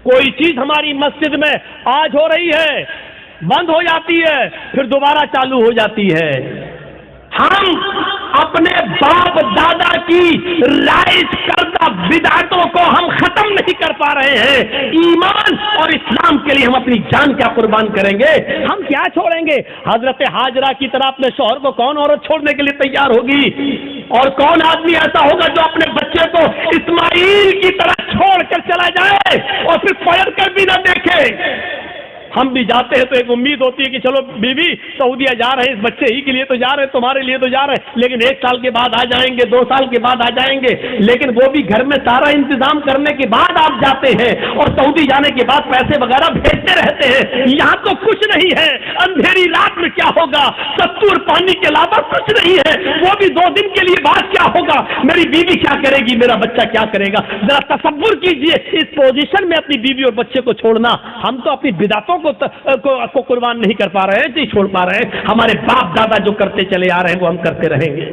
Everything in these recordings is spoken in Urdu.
کوئی چیز ہماری مسجد میں آج ہو رہی ہے، بند ہو جاتی ہے، پھر دوبارہ چالو ہو جاتی ہے۔ ہم اپنے باپ دادا کی رائج کردہ بدعتوں کو ہم ختم نہیں کر پا رہے ہیں۔ ایمان اور اسلام کے لیے ہم اپنی جان کیا قربان کریں گے؟ ہم کیا چھوڑیں گے؟ حضرت ہاجرہ کی طرح اپنے شوہر کو کون عورت چھوڑنے کے لیے تیار ہوگی؟ اور کون آدمی ایسا ہوگا جو اپنے بچے کو اسماعیل کی طرح چھوڑ کر چلا جائے اور پھر پلٹ کر بھی نہ دیکھے؟ ہم بھی جاتے ہیں تو ایک امید ہوتی ہے کہ چلو بیوی سعودیہ جا رہے ہیں، اس بچے ہی کے لیے تو جا رہے ہیں، تمہارے لیے تو جا رہے ہیں، لیکن 1 سال کے بعد آ جائیں گے، 2 سال کے بعد آ جائیں گے، لیکن وہ بھی گھر میں سارا انتظام کرنے کے بعد آپ جاتے ہیں اور سعودی جانے کے بعد پیسے وغیرہ بھیجتے رہتے ہیں۔ یہاں تو کچھ نہیں ہے، اندھیری رات میں کیا ہوگا؟ ستور پانی کے علاوہ کچھ نہیں ہے، وہ بھی 2 دن کے لیے بعد کیا ہوگا؟ میری بیوی کیا کرے گی؟ میرا بچہ کیا کرے گا؟ ذرا تصور کیجئے اس پوزیشن میں اپنی بیوی اور بچے کو چھوڑنا۔ ہم تو اپنی بدعتوں کو قربان نہیں کر پا رہے ہیں، نہیں چھوڑ پا رہے ہیں۔ ہمارے باپ دادا جو کرتے چلے آ رہے ہیں وہ ہم کرتے رہیں گے۔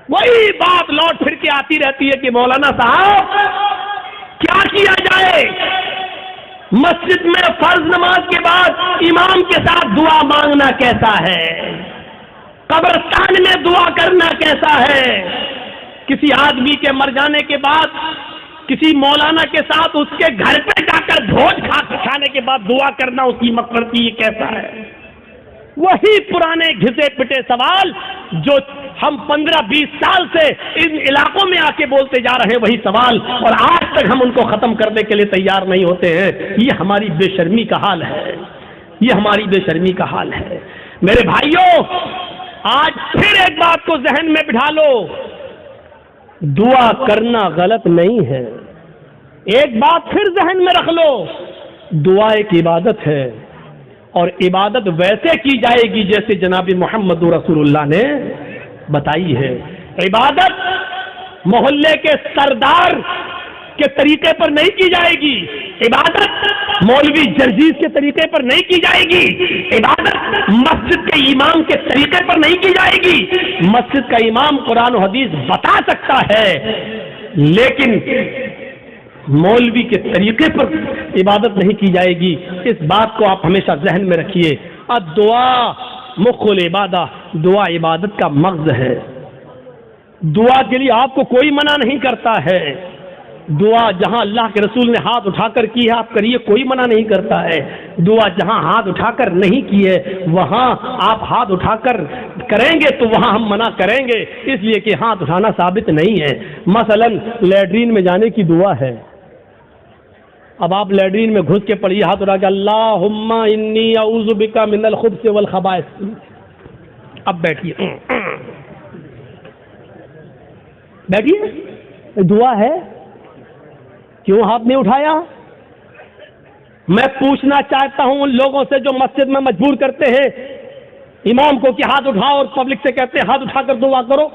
وہی بات لوٹ پھر کے آتی رہتی ہے کہ مولانا صاحب کیا کیا جائے؟ مسجد میں فرض نماز کے بعد امام کے ساتھ دعا مانگنا کیسا ہے؟ قبرستان میں دعا کرنا کیسا ہے؟ کسی آدمی کے مر جانے کے بعد کسی مولانا کے ساتھ اس کے گھر پہ جا کر بھوج کھانے کے بعد دعا کرنا اس کی مغفرت کی، یہ کیسا ہے؟ وہی پرانے گھسے پٹے سوال جو ہم 15-20 سال سے ان علاقوں میں آ کے بولتے جا رہے ہیں، وہی سوال، اور آج تک ہم ان کو ختم کرنے کے لیے تیار نہیں ہوتے ہیں۔ یہ ہماری بے شرمی کا حال ہے، یہ ہماری بے شرمی کا حال ہے۔ میرے بھائیوں، آج پھر ایک بات کو ذہن میں بٹھا لو، دعا کرنا غلط نہیں ہے۔ ایک بات پھر ذہن میں رکھ لو، دعا ایک عبادت ہے، اور عبادت ویسے کی جائے گی جیسے جناب محمد رسول اللہ نے بتائی ہے۔ عبادت محلے کے سردار کے طریقے پر نہیں کی جائے گی، عبادت مولوی جرجیز کے طریقے پر نہیں کی جائے گی، عبادت مسجد کے امام کے طریقے پر نہیں کی جائے گی۔ مسجد کا امام قرآن و حدیث بتا سکتا ہے، لیکن مولوی کے طریقے پر عبادت نہیں کی جائے گی۔ اس بات کو آپ ہمیشہ ذہن میں رکھیے۔ الدعاء مخ العبادہ، دعا عبادت کا مغز ہے۔ دعا کے لیے آپ کو کوئی منع نہیں کرتا ہے۔ دعا جہاں اللہ کے رسول نے ہاتھ اٹھا کر کی ہے آپ کریے، کوئی منع نہیں کرتا ہے۔ دعا جہاں ہاتھ اٹھا کر نہیں کی ہے وہاں آپ ہاتھ اٹھا کر کریں گے تو وہاں ہم منع کریں گے، اس لیے کہ ہاتھ اٹھانا ثابت نہیں ہے۔ مثلا لیٹرین میں جانے کی دعا ہے، اب آپ لیٹرین میں گھس کے پڑھیے ہاتھ اٹھا کے اللہم انی اعوذ بک من الخبث والخبائث، اب بیٹھیے بیٹھیے، دعا ہے، کیوں ہاتھ نہیں اٹھایا؟ میں پوچھنا چاہتا ہوں ان لوگوں سے جو مسجد میں مجبور کرتے ہیں امام کو کہ ہاتھ اٹھاؤ اور پبلک سے کہتے ہیں ہاتھ اٹھا کر دعا کرو،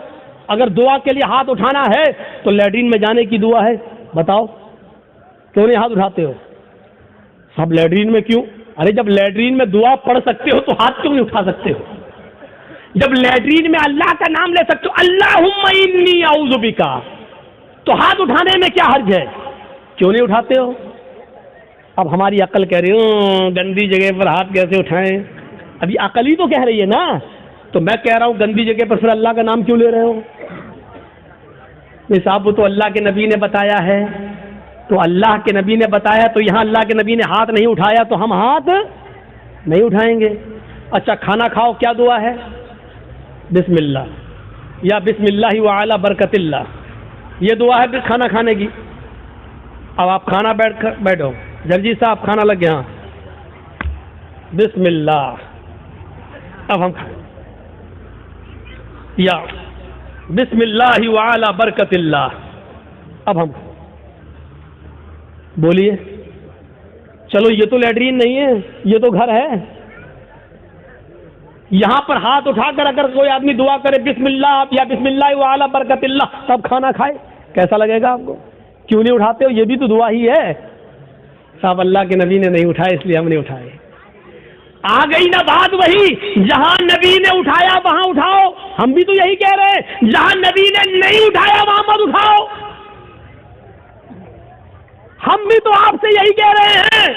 اگر دعا کے لیے ہاتھ اٹھانا ہے تو لیٹرین میں جانے کی دعا ہے، بتاؤ کیوں نہیں ہاتھ اٹھاتے ہو؟ سب لیٹرین میں کیوں؟ ارے جب لیٹرین میں دعا پڑھ سکتے ہو تو ہاتھ کیوں نہیں اٹھا سکتے ہو؟ جب لیٹرین میں اللہ کا نام لے سکتے ہو اللہم انی اعوذ بک، تو ہاتھ اٹھانے میں کیا حرج ہے؟ کیوں نہیں اٹھاتے ہو؟ اب ہماری عقل کہہ رہی ہوں گندی جگہ پر ہاتھ کیسے اٹھائیں؟ ابھی عقل ہی تو کہہ رہی ہے نا، تو میں کہہ رہا ہوں گندی جگہ پر پھر اللہ کا نام کیوں لے رہے ہو؟ صاحب وہ تو اللہ کے نبی نے بتایا ہے، تو اللہ کے نبی نے بتایا تو یہاں اللہ کے نبی نے ہاتھ نہیں اٹھایا تو ہم ہاتھ نہیں اٹھائیں گے۔ اچھا کھانا کھاؤ، کیا دعا ہے؟ بسم اللہ یا بسم اللہ وعلی برکت اللہ، یہ دعا ہے پھر کھانا کھانے کی۔ اب آپ کھانا بیٹھو، جرجی صاحب کھانا لگ گیا، بسم اللہ، اب ہم کھائیں یا بسم اللہ وعلی برکت اللہ، اب ہم بولیے چلو یہ تو لیٹرین نہیں ہے، یہ تو گھر ہے، یہاں پر ہاتھ اٹھا کر اگر کوئی آدمی دعا کرے بسم اللہ یا بسم اللہ وعلی برکت اللہ تب کھانا کھائے، کیسا لگے گا آپ کو؟ کیوں نہیں اٹھاتے ہو؟ یہ بھی تو دعا ہی ہے۔ صاحب اللہ کے نبی نے نہیں اٹھائے اس لیے ہم نہیں اٹھائے۔ آ گئی نا بات وہی، جہاں نبی نے اٹھایا وہاں اٹھاؤ، ہم بھی تو یہی کہہ رہے ہیں، جہاں نبی نے نہیں اٹھایا وہاں مت اٹھاؤ۔ ہم بھی تو آپ سے یہی کہہ رہے ہیں.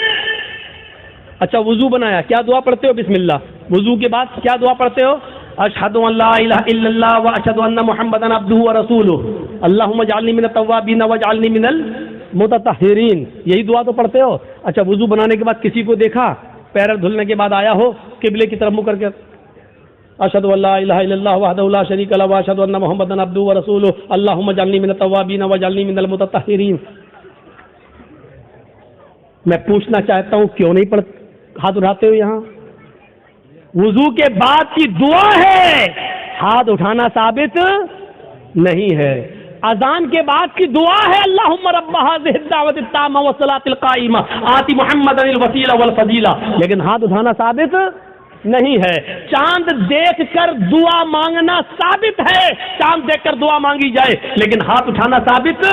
اچھا وضو بنایا, کیا دعا پڑھتے ہو؟ بسم اللہ. وضو کے بعد کیا دعا پڑھتے ہو؟ اشہد ان لا الہ الا اللہ واشہد ان محمدا عبدہ ورسولہ اللہم اجعلنی من التوابین واجعلنی من المتطہرین. یہی دعا تو پڑھتے ہو. اچھا وضو بنانے کے بعد کسی کو دیکھا, پیر دھلنے کے بعد آیا ہو قبلے کی طرف منہ کر کے اشہد ان لا الہ الا اللہ وحدہ لا شریک لہ واشہد ان محمدا عبدہ ورسولہ اللہم اجعلنی من التوابین واجعلنی من المتطہرین. میں پوچھنا چاہتا ہوں کیوں نہیں ہاتھ اٹھاتے ہو؟ یہاں وضو کے بعد کی دعا ہے, ہاتھ اٹھانا ثابت نہیں ہے. اذان کے بعد کی دعا ہے اللہم رب ھذہ الدعوۃ التامہ والصلاۃ القائمہ آتی محمدا الوسیلہ والفضیلہ, لیکن ہاتھ اٹھانا ثابت نہیں ہے. چاند دیکھ کر دعا مانگنا ثابت ہے, چاند دیکھ کر دعا مانگی جائے, لیکن ہاتھ اٹھانا ثابت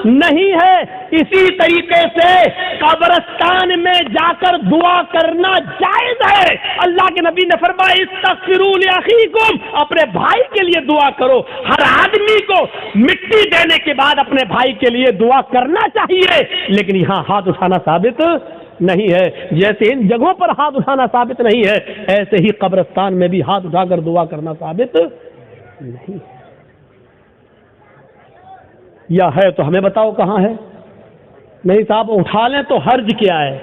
نہیں ہے. اسی طریقے سے قبرستان میں جا کر دعا کرنا جائز ہے. اللہ کے نبی نے فرمایا استغفروا لاخیکم, اپنے بھائی کے لیے دعا کرو. ہر آدمی کو مٹی دینے کے بعد اپنے بھائی کے لیے دعا کرنا چاہیے, لیکن یہاں ہاتھ اٹھانا ثابت نہیں ہے. جیسے ان جگہوں پر ہاتھ اٹھانا ثابت نہیں ہے, ایسے ہی قبرستان میں بھی ہاتھ اٹھا کر دعا کرنا ثابت نہیں. یا ہے تو ہمیں بتاؤ کہاں ہے. نہیں صاحب اٹھا لیں تو حرج کیا ہے؟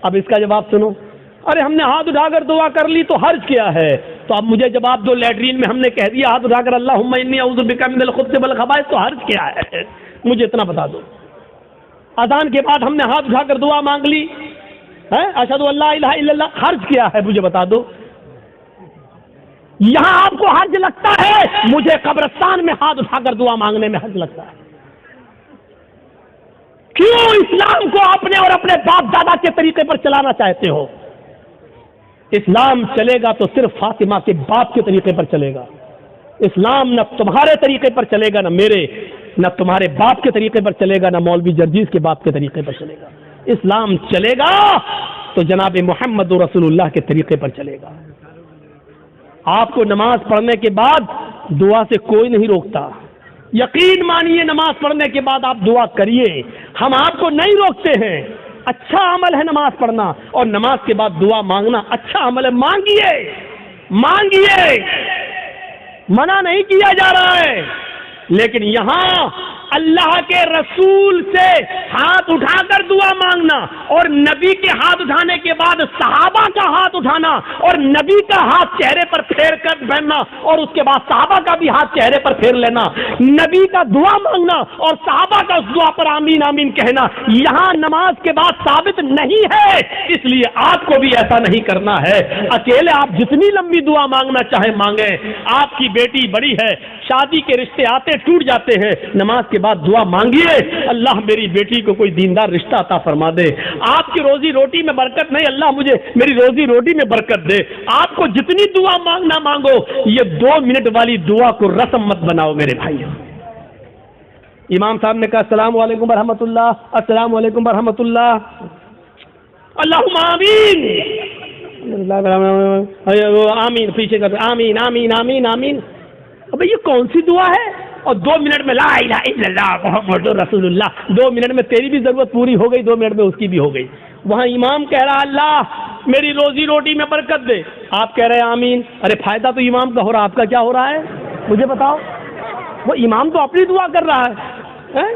اب اس کا جواب سنو. ارے ہم نے ہاتھ اٹھا کر دعا کر لی تو حرج کیا ہے؟ تو اب مجھے جواب دو, لیٹرین میں ہم نے کہہ دیا ہاتھ اٹھا کر اللہم انی اعوذ بک من الخبث والخبائث, تو حرج کیا ہے؟ مجھے اتنا بتا دو. اذان کے بعد ہم نے ہاتھ اٹھا کر دعا مانگ لی, اشہد ان لا الہ الا اللہ, حرج کیا ہے؟ مجھے بتا دو. یہاں آپ کو حرج لگتا ہے, مجھے قبرستان میں ہاتھ اٹھا کر دعا مانگنے میں حرج لگتا ہے. کیوں اسلام کو اپنے اور اپنے باپ دادا کے طریقے پر چلانا چاہتے ہو؟ اسلام چلے گا تو صرف فاطمہ کے باپ کے طریقے پر چلے گا. اسلام نہ تمہارے طریقے پر چلے گا, نہ میرے, نہ تمہارے باپ کے طریقے پر چلے گا, نہ مولوی جرجیز کے باپ کے طریقے پر چلے گا. اسلام چلے گا تو جناب محمد رسول اللہ کے طریقے پر چلے گا. آپ کو نماز پڑھنے کے بعد دعا سے کوئی نہیں روکتا. یقین مانیے نماز پڑھنے کے بعد آپ دعا کریے, ہم آپ کو نہیں روکتے ہیں. اچھا عمل ہے نماز پڑھنا, اور نماز کے بعد دعا مانگنا اچھا عمل ہے. مانگیے مانگیے, منع نہیں کیا جا رہا ہے. لیکن یہاں اللہ کے رسول سے ہاتھ اٹھا کر دعا مانگنا, اور نبی کے ہاتھ اٹھانے کے بعد صحابہ کا ہاتھ اٹھانا, اور نبی کا ہاتھ چہرے پر پھیر کر پہننا, اور اس کے بعد صحابہ کا بھی ہاتھ چہرے پر پھیر لینا, نبی کا دعا مانگنا اور صحابہ کا اس دعا پر آمین آمین کہنا, یہاں نماز کے بعد ثابت نہیں ہے. اس لیے آپ کو بھی ایسا نہیں کرنا ہے. اکیلے آپ جتنی لمبی دعا مانگنا چاہے مانگیں. آپ کی بیٹی بڑی ہے, شادی کے رشتے آتے ٹوٹ جاتے ہیں, نماز کے بعد دعا مانگیے اللہ میری بیٹی کو کوئی دیندار رشتہ عطا فرما دے. آپ کی روزی روٹی میں برکت نہیں, اللہ مجھے میری روزی روٹی میں برکت دے. آپ کو جتنی دعا مانگنا مانگو, یہ 2 منٹ والی دعا کو رسم مت بناؤ میرے بھائیوں. امام صاحب نے کہا السلام علیکم ورحمۃ اللہ, السلام علیکم ورحمۃ اللہ, اللہم آمین آمین, پیچھے کر آمین آمین آمین آمین. ابے یہ کون سی دعا ہے؟ اور 2 منٹ میں لا الہ الا اللہ محمد رسول اللہ, 2 منٹ میں تیری بھی ضرورت پوری ہو گئی, 2 منٹ میں اس کی بھی ہو گئی. وہاں امام کہہ رہا اللہ میری روزی روٹی میں برکت دے, آپ کہہ رہے ہیں آمین. ارے فائدہ تو امام کا ہو رہا, آپ کا کیا ہو رہا ہے مجھے بتاؤ. وہ امام تو اپنی دعا کر رہا ہے.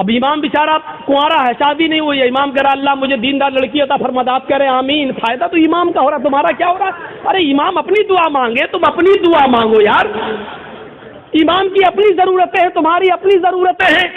اب امام بیچارہ کنوارا ہے, شادی نہیں ہوئی ہے, امام کہہ رہا اللہ مجھے دیندار لڑکی عطا فرما دے, آپ کہہ رہے ہیں آمین. فائدہ تو امام کا ہو رہا, تمہارا کیا ہو رہا ہے؟ ارے امام اپنی دعا مانگے, تم اپنی دعا مانگو یار. امام کی اپنی ضرورتیں ہیں, تمہاری اپنی ضرورتیں ہیں.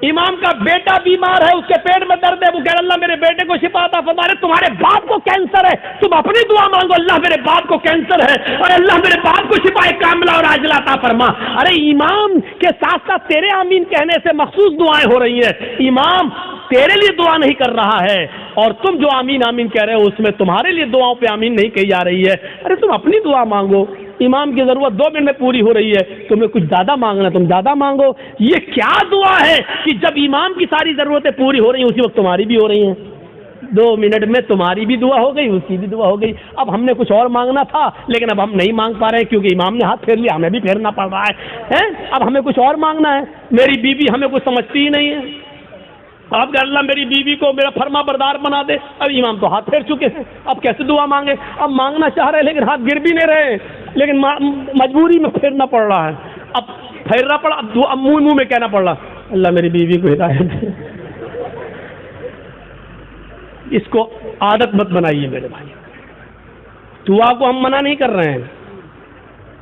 امام کا بیٹا بیمار ہے, اس کے پیٹ میں درد ہے, وہ کہہ رہا اللہ میرے بیٹے کو شفا عطا فرما دے. تمہارے باپ کو کینسر ہے, تم اپنی دعا مانگو اللہ میرے باپ کو کینسر ہے, اور اللہ میرے باپ کو شفا کاملہ اور عاجلہ عطا فرما. ارے امام کے ساتھ ساتھ تیرے آمین کہنے سے مخصوص دعائیں ہو رہی ہیں. امام تیرے لیے دعا نہیں کر رہا ہے, اور تم جو آمین آمین کہہ رہے ہو اس میں تمہارے لیے دعاؤں پہ آمین نہیں کہی جا رہی ہے. ارے تم اپنی دعا مانگو, امام کی ضرورت 2 منٹ میں پوری ہو رہی ہے, تمہیں کچھ زیادہ مانگنا تم زیادہ مانگو. یہ کیا دعا ہے کہ جب امام کی ساری ضرورتیں پوری ہو رہی ہیں اسی وقت تمہاری بھی ہو رہی ہیں؟ 2 منٹ میں تمہاری بھی دعا ہو گئی، اس کی بھی دعا ہو گئی. اب ہم نے کچھ اور مانگنا تھا لیکن اب ہم نہیں مانگ پا رہے ہیں کیونکہ امام نے ہاتھ پھیر لیا، ہمیں بھی پھیرنا پڑ رہا ہے. اب ہمیں کچھ اور مانگنا ہے. میری بیوی ہمیں کچھ سمجھتی ہی نہیں ہے. آپ کہ اللہ میری بیوی کو میرا فرما بردار بنا دے. اب امام تو ہاتھ پھیر چکے ہیں، اب کیسے دعا مانگے؟ اب مانگنا چاہ رہے ہیں لیکن ہاتھ گر بھی نہیں رہے، لیکن مجبوری میں پھیرنا پڑ رہا ہے. اب پھیرنا پڑا، اب منہ میں کہنا پڑ رہا اللہ میری بیوی کو ہدایت دے. اس کو عادت مت بنائیے میرے بھائی. دعا کو ہم منع نہیں کر رہے ہیں،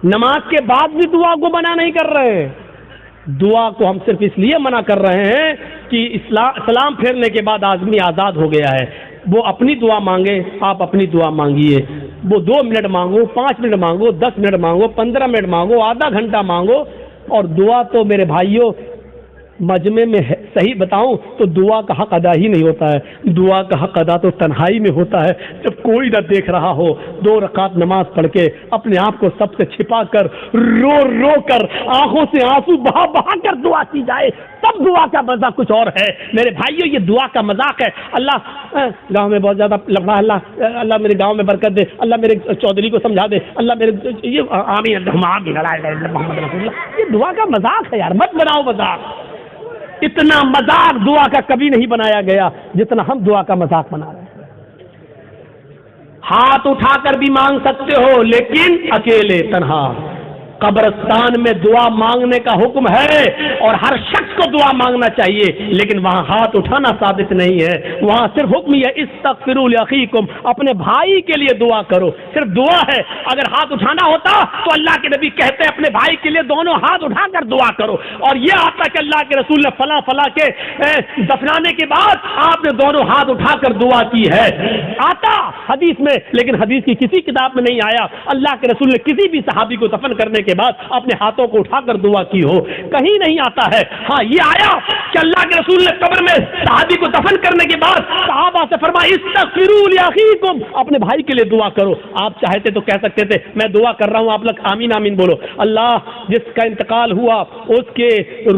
نماز کے بعد بھی دعا کو منع نہیں کر رہے ہیں. دعا کو ہم صرف اس لیے منع کر رہے ہیں کہ سلام پھیرنے کے بعد آدمی آزاد ہو گیا ہے. وہ اپنی دعا مانگے، آپ اپنی دعا مانگیے. وہ 2 منٹ مانگو، 5 منٹ مانگو، 10 منٹ مانگو، 15 منٹ مانگو، آدھا گھنٹہ مانگو. اور دعا تو میرے بھائیوں مجمع میں صحیح بتاؤں تو دعا کا حق ادا ہی نہیں ہوتا ہے. دعا کا حق ادا تو تنہائی میں ہوتا ہے، جب کوئی نہ دیکھ رہا ہو. 2 رکعت نماز پڑھ کے اپنے آپ کو سب سے چھپا کر، رو رو کر، آنکھوں سے آنسو بہا بہا کر دعا کی جائے، تب دعا کا مزہ کچھ اور ہے. میرے بھائیوں یہ دعا کا مذاق ہے. اللہ گاؤں میں بہت زیادہ لفڑا، اللہ میرے گاؤں میں برکت دے، اللہ میرے چودھری کو سمجھا دے، اللہ میرے یہ آمین محمد رسول اللہ. یہ دعا کا مذاق ہے یار، مت بناؤ مذاق. اتنا مذاق دعا کا کبھی نہیں بنایا گیا جتنا ہم دعا کا مذاق بنا رہے ہیں. ہاتھ اٹھا کر بھی مانگ سکتے ہو لیکن اکیلے تنہا. قبرستان میں دعا مانگنے کا حکم ہے اور ہر شخص کو دعا مانگنا چاہیے، لیکن وہاں ہاتھ اٹھانا ثابت نہیں ہے. وہاں صرف حکم یہ استغفروا لاخیکم، اپنے بھائی کے لیے دعا کرو، صرف دعا ہے. اگر ہاتھ اٹھانا ہوتا تو اللہ کے نبی کہتے اپنے بھائی کے لیے دونوں ہاتھ اٹھا کر دعا کرو. اور یہ آتا کہ اللہ کے رسول نے فلاں فلاں کے دفنانے کے بعد آپ نے دونوں ہاتھ اٹھا کر دعا کی ہے، آتا حدیث میں، لیکن حدیث کی کسی کتاب میں نہیں آیا اللہ کے رسول نے کسی بھی صحابی کو دفن کرنے کے بعد اپنے ہاتھوں کو اٹھا کر دعا کی ہو. کہیں نہیں آتا ہے. ہاں یہ آیا کہ اللہ کے رسول نے قبر میں صحابی کو دفن کرنے کے بعد صحابہ سے فرمایا استغفروا لاخیکم، اپنے بھائی کے لیے دعا کرو. آپ چاہتے تو کہہ سکتے تھے میں دعا کر رہا ہوں، آپ لوگ آمین آمین بولو. اللہ جس کا انتقال ہوا اس کے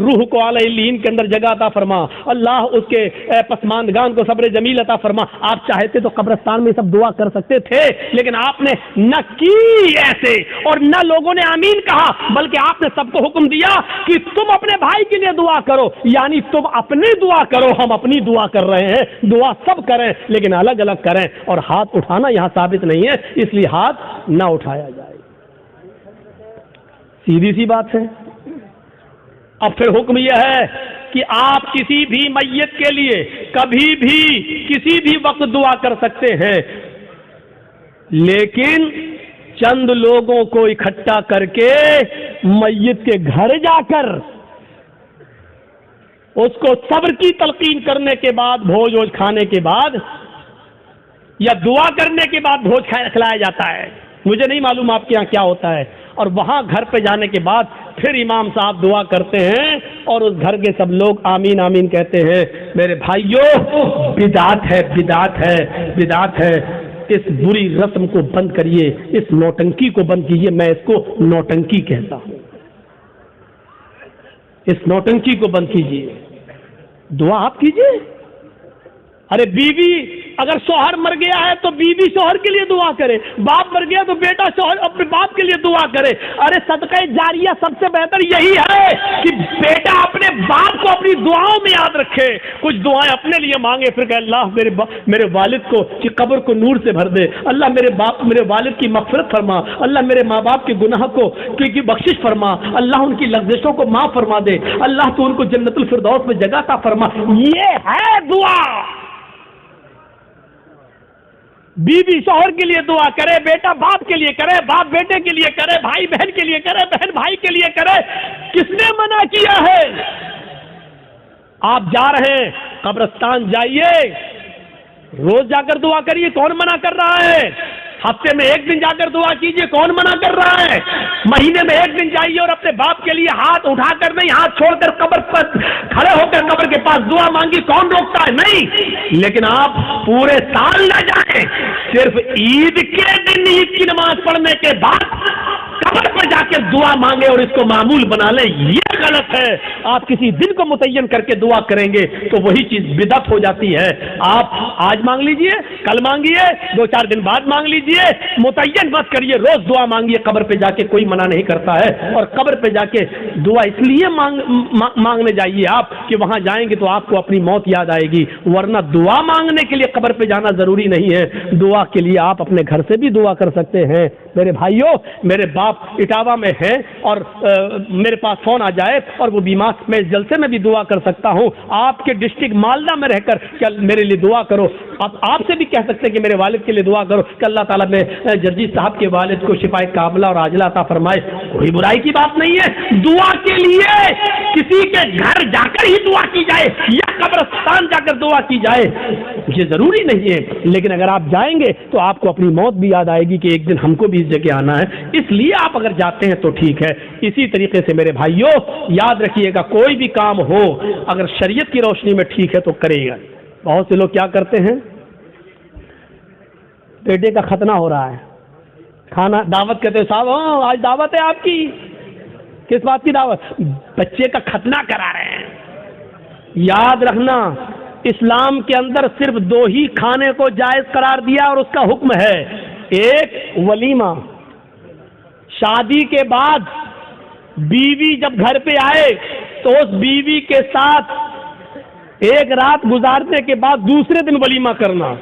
روح کو اعلی علیین کے اندر جگہ عطا فرما، اللہ اس کے پسماندگان کو صبر جمیل عطا فرما. آپ چاہتے تو قبرستان میں سب دعا کر سکتے تھے، لیکن آپ نے نہ کی ایسے اور نہ لوگوں نے آمین کہا، بلکہ آپ نے سب کو حکم دیا کہ تم اپنے بھائی کے لیے دعا کرو. یعنی تم اپنی دعا کرو، ہم اپنی دعا کر رہے ہیں. دعا سب کریں لیکن الگ الگ کریں. اور ہاتھ اٹھانا یہاں ثابت نہیں ہے، اس لیے ہاتھ نہ اٹھایا جائے. سیدھی سی بات ہے. اب پھر حکم یہ ہے کہ آپ کسی بھی میت کے لیے کبھی بھی کسی بھی وقت دعا کر سکتے ہیں، لیکن چند لوگوں کو اکٹھا کر کے میت کے گھر جا کر اس کو صبر کی تلقین کرنے کے بعد، بھوج ووج کھانے کے بعد یا دعا کرنے کے بعد بھوج کھلایا جاتا ہے. مجھے نہیں معلوم آپ کے یہاں کیا ہوتا ہے. اور وہاں گھر پہ جانے کے بعد پھر امام صاحب دعا کرتے ہیں اور اس گھر کے سب لوگ آمین آمین کہتے ہیں. میرے بھائیوں بدعت ہے، بدعت ہے، بدعت ہے. اس بری رسم کو بند کریے، اس نوٹنکی کو بند کیجیے. میں اس کو نوٹنکی کہتا ہوں. اس نوٹنکی کو بند کیجیے. دعا آپ کیجیے. ارے بیوی اگر شوہر مر گیا ہے تو بیوی شوہر کے لیے دعا کرے، باپ مر گیا تو بیٹا شوہر اپنے باپ کے لیے دعا کرے. ارے صدقہ جاریہ سب سے بہتر یہی ہے کہ بیٹا اپنے باپ کو اپنی دعاؤں میں یاد رکھے، کچھ دعائیں اپنے لیے مانگے، پھر کہ اللہ میرے والد کو کی قبر کو نور سے بھر دے، اللہ میرے والد کی مغفرت فرما، اللہ میرے ماں باپ کے گناہ کو کی بخشش فرما، اللہ ان کی لغزشوں کو معاف فرما دے، اللہ تو ان کو جنت الفردوس میں جگہ عطا فرما. یہ ہے دعا. بیوی شوہر کے لیے دعا کرے، بیٹا باپ کے لیے کرے، باپ بیٹے کے لیے کرے، بھائی بہن کے لیے کرے، بہن بھائی کے لیے کرے. کس نے منع کیا ہے؟ آپ جا رہے ہیں قبرستان، جائیے، روز جا کر دعا کریے. کون منع کر رہا ہے؟ ہفتے میں 1 دن جا کر دعا کیجیے. کون منع کر رہا ہے؟ مہینے میں 1 دن جائیے اور اپنے باپ کے لیے ہاتھ اٹھا کر نہیں، ہاتھ چھوڑ کر قبر پر کھڑے ہو کر قبر کے پاس دعا مانگی. کون روکتا ہے؟ نہیں. لیکن آپ پورے سال نہ جائیں، صرف عید کے دن عید کی نماز پڑھنے کے بعد قبر پر جا کے دعا مانگے اور اس کو معمول بنا لیں. یہ غلط ہے. آپ کسی دن کو متعین کر کے دعا کریں گے تو وہی چیز بدعت ہو جاتی ہے. آپ آج مانگ لیجئے, کل مانگیے, 2-4 دن بعد مانگ لیجئے, متعین مت کریے. روز دعا مانگیے, قبر پہ جا کے کوئی منع نہیں کرتا ہے. اور قبر پہ جا کے دعا اس لیے مانگنے جائیے آپ کہ وہاں جائیں گے تو آپ کو اپنی موت یاد آئے گی, ورنہ دعا مانگنے کے لیے قبر پہ جانا ضروری نہیں ہے. دعا کے لیے آپ اپنے گھر سے بھی دعا کر سکتے ہیں. میرے بھائیوں, میرے باپ اٹاوا میں ہیں اور میرے پاس فون آ جائے اور وہ بیمار, میں اس جلسے میں بھی دعا کر سکتا ہوں. آپ کے ڈسٹرکٹ مالدہ میں رہ کر کہ میرے لیے دعا کرو. آپ سے بھی کہہ سکتے ہیں کہ میرے والد کے لیے دعا کرو کہ اللہ تعالیٰ میں جرجی صاحب کے والد کو شفائے کاملہ اور عاجلہ عطا فرمائے. کوئی برائی کی بات نہیں ہے. دعا کے لیے کسی کے گھر جا کر ہی دعا کی جائے یا قبرستان جا کر دعا کی جائے یہ ضروری نہیں ہے. لیکن اگر آپ جائیں گے تو آپ کو اپنی موت بھی یاد آئے گی کہ ایک دن ہم کو بھی اس جگہ آنا ہے. اس لیے آپ اگر جاتے ہیں تو ٹھیک ہے. اسی طریقے سے میرے بھائیوں یاد رکھیے گا, کوئی بھی کام ہو اگر شریعت کی روشنی میں ٹھیک ہے تو کرے گا. بہت سے لوگ کیا کرتے ہیں, بیٹے کا ختنہ ہو رہا ہے, کھانا دعوت کہتے ہیں, صاحب آج دعوت ہے آپ کی. کس بات کی دعوت؟ بچے کا ختنہ کرا رہے ہیں. یاد رکھنا اسلام کے اندر صرف 2 ہی کھانے کو جائز قرار دیا اور اس کا حکم ہے. ایک ولیمہ, شادی کے بعد بیوی جب گھر پہ آئے تو اس بیوی کے ساتھ ایک رات گزارنے کے بعد دوسرے دن ولیمہ کرنا.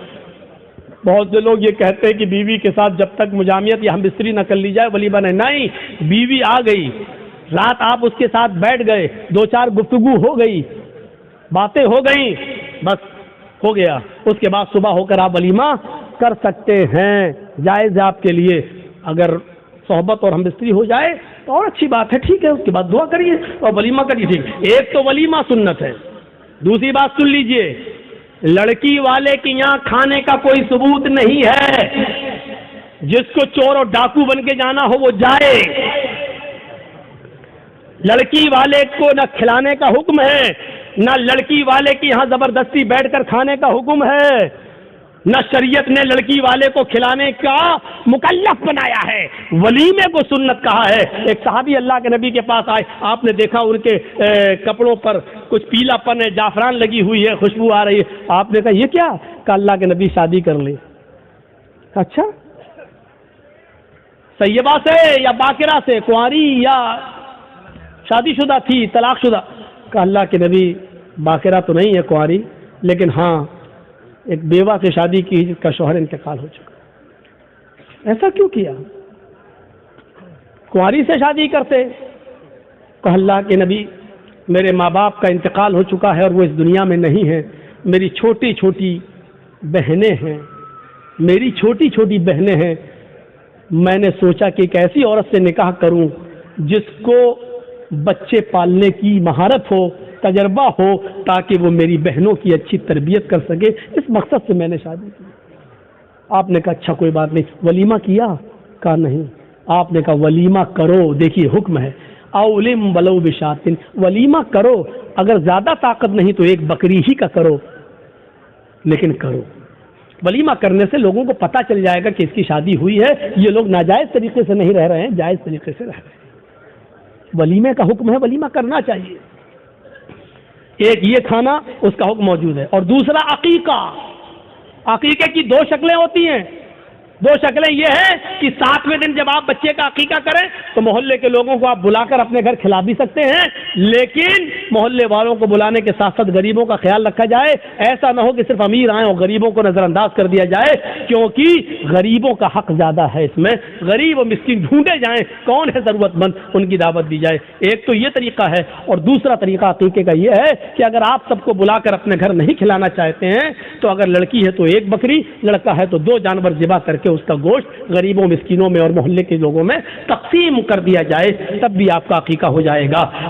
بہت سے لوگ یہ کہتے ہیں کہ بیوی کے ساتھ جب تک مجامعت یا ہم بستری نہ کر لی جائے ولیمہ نہیں. بیوی آ گئی, رات آپ اس کے ساتھ بیٹھ گئے, 2-4 گفتگو ہو گئی, باتیں ہو گئیں, بس ہو گیا. اس کے بعد صبح ہو کر آپ ولیمہ کر سکتے ہیں, جائز ہے آپ کے لیے. اگر صحبت اور ہم بستری ہو جائے تو اور اچھی بات ہے, ٹھیک ہے. اس کے بعد دعا کریے اور ولیمہ کریے, ٹھیک. ایک تو ولیمہ سنت ہے. دوسری بات سن لیجئے, لڑکی والے کے یہاں کھانے کا کوئی ثبوت نہیں ہے. جس کو چور اور ڈاکو بن کے جانا ہو وہ جائے. لڑکی والے کو نہ کھلانے کا حکم ہے, نہ لڑکی والے کے یہاں زبردستی بیٹھ کر کھانے کا حکم ہے, نہ شریعت نے لڑکی والے کو کھلانے کا مکلف بنایا ہے. ولیمے کو سنت کہا ہے. ایک صحابی اللہ کے نبی کے پاس آئے, آپ نے دیکھا ان کے کپڑوں پر کچھ پیلا پن ہے, جعفران لگی ہوئی ہے, خوشبو آ رہی ہے. آپ نے کہا یہ کیا؟ کہ اللہ کے نبی شادی کر لی. اچھا, سیبہ سے یا باقرہ سے, کنواری یا شادی شدہ تھی, طلاق شدہ؟ کہ اللہ کے نبی باقرہ تو نہیں ہے, کنواری, لیکن ہاں ایک بیوہ سے شادی کی جس کا شوہر انتقال ہو چکا. ایسا کیوں کیا؟ کنواری سے شادی کرتے. کہ اللہ کے نبی میرے ماں باپ کا انتقال ہو چکا ہے اور وہ اس دنیا میں نہیں ہے, میری چھوٹی چھوٹی بہنیں ہیں, میری چھوٹی چھوٹی بہنیں ہیں, میں نے سوچا کہ ایک ایسی عورت سے نکاح کروں جس کو بچے پالنے کی مہارت ہو, تجربہ ہو, تاکہ وہ میری بہنوں کی اچھی تربیت کر سکے. اس مقصد سے میں نے شادی کی. آپ نے کہا اچھا کوئی بات نہیں, ولیمہ کیا؟ کہا نہیں. آپ نے کہا ولیمہ کرو. دیکھیے حکم ہے, اولم ولو بشاتن, ولیمہ کرو. اگر زیادہ طاقت نہیں تو ایک بکری ہی کا کرو, لیکن کرو. ولیمہ کرنے سے لوگوں کو پتہ چل جائے گا کہ اس کی شادی ہوئی ہے, یہ لوگ ناجائز طریقے سے نہیں رہ رہے ہیں, جائز طریقے سے رہ رہے ہیں. ولیمے کا حکم ہے, ولیمہ کرنا چاہیے. ایک یہ کھانا, اس کا حکم موجود ہے. اور دوسرا عقیقہ. عقیقے کی 2 شکلیں ہوتی ہیں. 2 شکلیں یہ ہیں کہ 7ویں دن جب آپ بچے کا عقیقہ کریں تو محلے کے لوگوں کو آپ بلا کر اپنے گھر کھلا بھی سکتے ہیں, لیکن محلے والوں کو بلانے کے ساتھ ساتھ غریبوں کا خیال رکھا جائے. ایسا نہ ہو کہ صرف امیر آئیں اور غریبوں کو نظر انداز کر دیا جائے, کیونکہ غریبوں کا حق زیادہ ہے اس میں. غریب و مسکین ڈھونڈے جائیں, کون ہے ضرورت مند, ان کی دعوت دی جائے. ایک تو یہ طریقہ ہے. اور دوسرا طریقہ عقیقے کا یہ ہے کہ اگر آپ سب کو بلا کر اپنے گھر نہیں کھلانا چاہتے ہیں تو اگر لڑکی ہے تو 1 بکری, لڑکا ہے تو 2 جانور ذبح کر کے اس کا گوشت غریبوں مسکینوں میں اور محلے کے لوگوں میں تقسیم کر دیا جائے, تب بھی آپ کا عقیقہ ہو جائے گا.